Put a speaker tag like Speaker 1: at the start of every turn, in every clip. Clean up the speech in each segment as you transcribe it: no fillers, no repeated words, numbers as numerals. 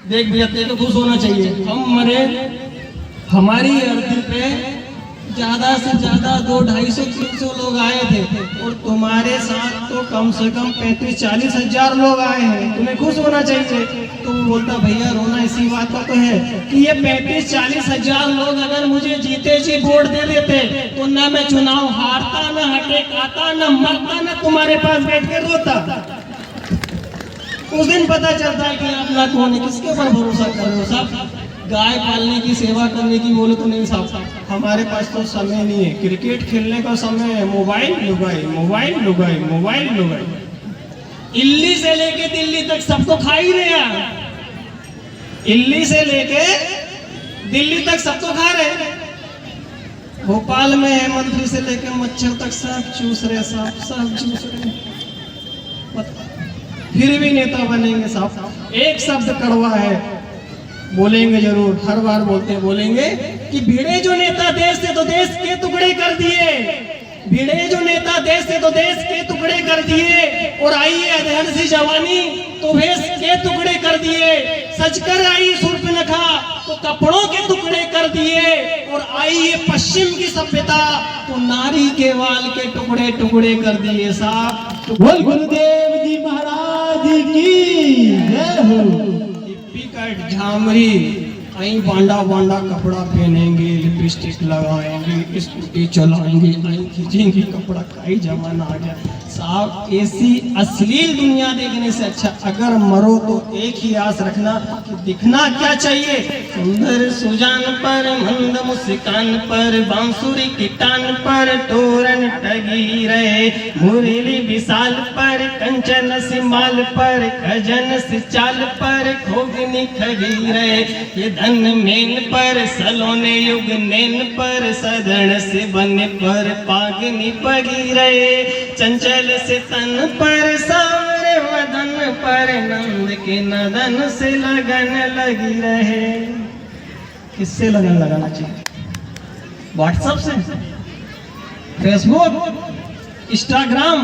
Speaker 1: देख भैया तेरे को खुश होना चाहिए, हम मरे, हमारी अर्थी पे ज्यादा से ज्यादा 200-250-300 लोग आए थे और तुम्हारे साथ तो कम से कम 35-40 हजार लोग आए हैं, तुम्हें खुश होना चाहिए। तो वो बोलता भैया रोना इसी बात का तो है कि ये 35-40 हजार लोग अगर मुझे जीते जी वोट दे देते तो ना मैं चुनाव हारता, ना हटे खाता, ना मरता, ना तुम्हारे पास बैठ के रोता। उस दिन पता चलता है कि अपना कौन है, किसके ऊपर भरोसा कर रहे हो। साहब गाय पालने की सेवा करने की बोले तो नहीं साहब, हमारे पास तो समय नहीं है, क्रिकेट खेलने का समय है, मोबाइल लुगाई, मोबाइल लुगाई, मोबाइल लुगाई। इल्ली से लेके दिल्ली तक सबको खा ही रहे हैं, इल्ली से लेके दिल्ली तक सबको खा रहे। भोपाल में है मंत्री से लेके मच्छर तक सब चूस रहे, सब चूस रहे, फिर भी नेता बनेंगे साहब। एक शब्द कड़वा है, बोलेंगे जरूर, हर बार बोलते हैं, बोलेंगे कि भिड़े जो नेता देश से तो देश के टुकड़े कर दिए, भिड़े जो नेता देश से तो देश के टुकड़े कर दिए, और आई है अधहन सी जवानी तो भेष के टुकड़े कर दिए, सजकर आई शूर्पणखा तो कपड़ों के टुकड़े कर दिए, और आई ये पश्चिम की सभ्यता तो नारी के वाल के टुकड़े टुकड़े कर दिए। साहब
Speaker 2: बोल गुरुदेव जी महाराज की जय हो।
Speaker 1: कट झामरी आई बांडा बांडा कपड़ा पहनेंगे, लिपस्टिक लगाएंगे, स्कूटी चलाएंगे, आई खींचेंगे कपड़ा, काई जमाना आ गया साहब। ऐसी अश्लील दुनिया देखने से अच्छा अगर मरो तो एक ही आस रखना कि दिखना क्या चाहिए, सुंदर सुजान पर, मंद मुस्कान पर, बांसुरी की टान पर, तोरण टगी रहे, मुरली विशाल पर, कंचन सिमाल पर, खजन से चाल पर, खोगनी खगी रहे, ये धन मेन पर, सलोने युग नैन पर, सदन से बने पर, पागनी पगी रहे, चंचल से तन पर, सावरे वदन पर, नंद के नदन से लगन लगी रहे। किससे लगन लगाना चाहिए? व्हाट्सएप से, फेसबुक, इंस्टाग्राम,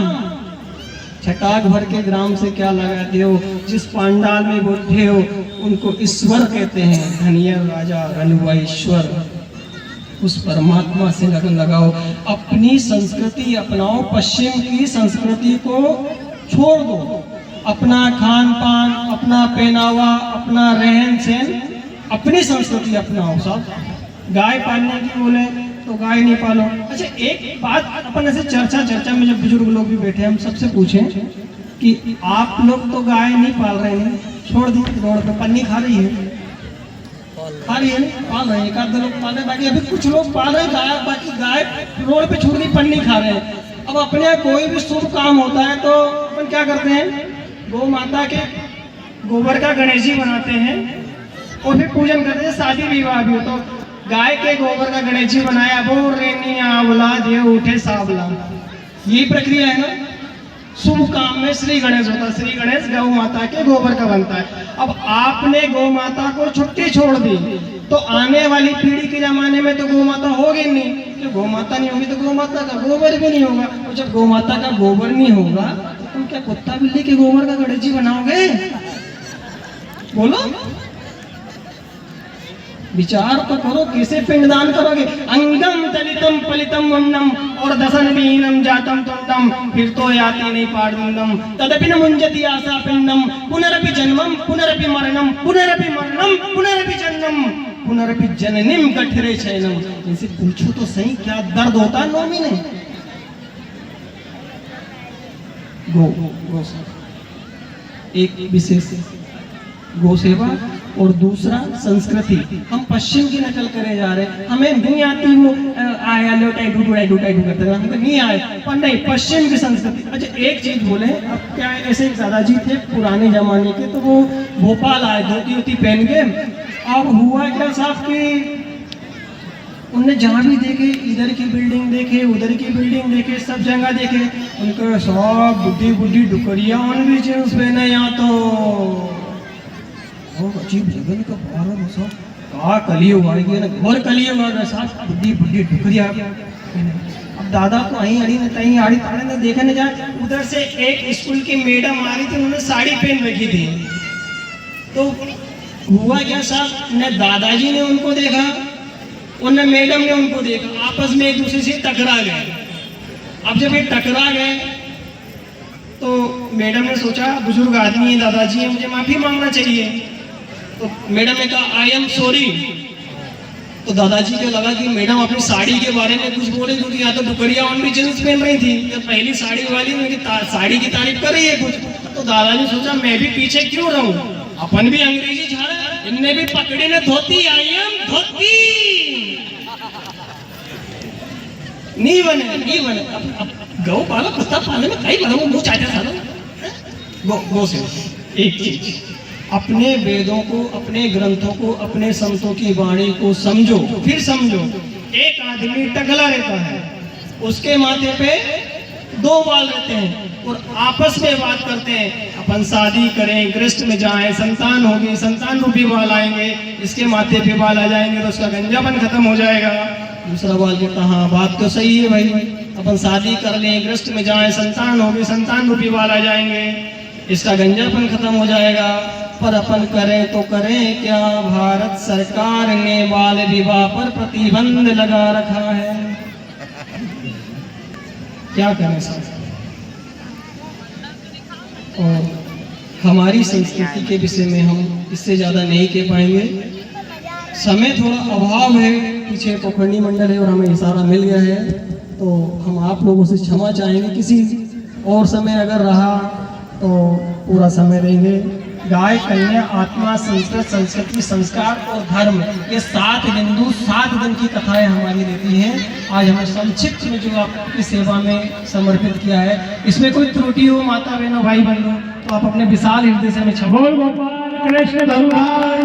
Speaker 1: छटाक भर के ग्राम से क्या लगाते हो? जिस पांडाल में बैठे हो उनको ईश्वर कहते हैं, धनिया राजा रनुआ ईश्वर, उस परमात्मा से लगन लगाओ। अपनी संस्कृति अपनाओ, पश्चिम की संस्कृति को छोड़ दो, अपना खान पान, अपना पहनावा, अपना रहन सहन, अपनी संस्कृति अपनाओ। साहब गाय पालने की बोले तो गाय नहीं पालो। अच्छा एक बात अपन ऐसे चर्चा में जब बुजुर्ग लोग भी बैठे हम सबसे पूछें कि आप लोग तो गाय नहीं पाल रहे हैं, छोड़ दी रोड पे पन्नी खा रही है, खा रही है, पाल रहे हैं, एक आध दो लोग पाल रहे, बाकी अभी कुछ लोग पाल रहे गाय, बाकी गाय रोड पे छोड़ दी पन्नी खा रहे हैं। अब अपने यहाँ कोई भी शुभ काम होता है तो अपन क्या करते हैं, गौ माता के गोबर का गणेश जी बनाते हैं और फिर पूजन करते हैं। शादी विवाह भी हो तो गाय के गोबर का गणेश जी बनाया, वो रेनी आवला दे उठे सावला, यही प्रक्रिया है ना। शुभ काम में श्री गणेश होता है, श्री गणेश गौ माता के गोबर का बनता है। अब आपने गौ माता को छुट्टी छोड़ दी तो आने वाली पीढ़ी के जमाने में तो गौ माता होगी नहीं, तो गौ माता नहीं होगी तो गौ माता का गोबर भी नहीं होगा, और जब गौ माता का गोबर नहीं होगा तो तुम क्या कुत्ता बिल्ली के गोबर का गणेश जी बनाओगे? बोलो, विचार तो करो, कैसे पिंडदान करोगे? अंगम दलितम पलितम वन्नम और दसन बीनम जातम तुंडम, फिर तो याति नहीं पाड़ुंडम, तदपि न मुंजति आशा पिंडम, पुनरपि जन्मम पुनरपि मरणम, पुनरपि मरणम पुनरपि जन्मम, पुनरपि जननीम कठिरे शयनम। इनसे पूछो तो सही क्या दर्द होता है 9 महीने। गो एक विशेष गौ सेवा और दूसरा संस्कृति। हम पश्चिम की नकल करे जा रहे हैं, हमें नहीं आती वो आया लो टाइटू करते हैं, हमको नहीं आए, पर नहीं पश्चिम की संस्कृति। अच्छा एक चीज बोले, अब क्या ऐसे दादाजी थे पुराने जमाने के, तो वो भोपाल आए धोती पहन के। अब हुआ क्या साहब कि उनने जहाँ भी देखे, इधर की बिल्डिंग देखे, उधर की बिल्डिंग देखे, सब जगह देखे, उनके सब बुढ़ी डुकरिया उन भी जींस पहने। यहाँ तो अजीब जगह का बारह बसा कहा कलियुग आ गया ना, घोर कलियुग आ गया साहब, बुढ़ी डुकरिया। अब दादा तो अहीं अड़ी न तहीं आड़ी ताड़े न देखे न जाए। उधर से एक स्कूल की मैडम आ रही थी, उन्होंने साड़ी पहन रखी थी, तो हुआ क्या साहब, न दादाजी ने उनको देखा और न मैडम ने उनको देखा, आपस में एक दूसरे से टकरा गए। अब जब ये टकरा गए तो मैडम ने सोचा बुजुर्ग आदमी है, दादाजी है, मुझे माफी मांगना चाहिए। तो मैडम ने कहा आई एम सॉरी। तो दादाजी को लगा कि मैडम अपनी साड़ी के बारे में कुछ बोले, क्योंकि यहाँ तो दुपहरिया ऑन भी जींस पहन रही थी, तो पहली साड़ी वाली उनकी साड़ी की तारीफ कर रही है कुछ। तो दादाजी ने सोचा मैं भी पीछे क्यों रहूं, अपन भी अंग्रेजी झाड़ा, इनने भी पकड़ी ने धोती, आई एम धोती। नहीं बने अब गौ पालो कुत्ता पालने में कई बड़ा मुंह चाहते था। गौ से एक चीज, अपने वेदों को, अपने ग्रंथों को, अपने संतों की वाणी को समझो, फिर समझो। एक आदमी टकला रहता है, उसके माथे पे 2 बाल रहते हैं और आपस में बात करते हैं अपन शादी करें, गृहस्थ में जाएं, संतान होगी, संतान रूपी बाल आएंगे, इसके माथे पे बाल आ जाएंगे तो उसका गंजापन खत्म हो जाएगा। दूसरा बाल कहता हाँ बात तो सही है भाई, अपन शादी कर लें, गृहस्थ में जाएं, संतान होगी, संतान रूपी बाल आ जाएंगे, इसका गंजापन खत्म हो जाएगा। पर अपन करें तो करें क्या, भारत सरकार ने बाल विवाह पर प्रतिबंध लगा रखा है। क्या करें साहब। और हमारी संस्कृति के विषय में हम इससे ज़्यादा नहीं कह पाएंगे, समय थोड़ा अभाव है, पीछे पोखरणी मंडल है और हमें इशारा मिल गया है, तो हम आप लोगों से क्षमा चाहेंगे। किसी और समय अगर रहा तो पूरा समय देंगे। गाय, कन्या, आत्मा, संस्कृत, संस्कृति, संस्कार और धर्म, ये 7 बिंदु 7 दिन की कथाएं हमारी रहती हैं। आज हमें संक्षिप्त में जो आपकी सेवा में समर्पित किया है, इसमें कोई त्रुटि हो माता बहनों भाई बहनों तो आप अपने विशाल हृदय से हमें क्षमा।
Speaker 2: गोपाल कृष्ण भगवान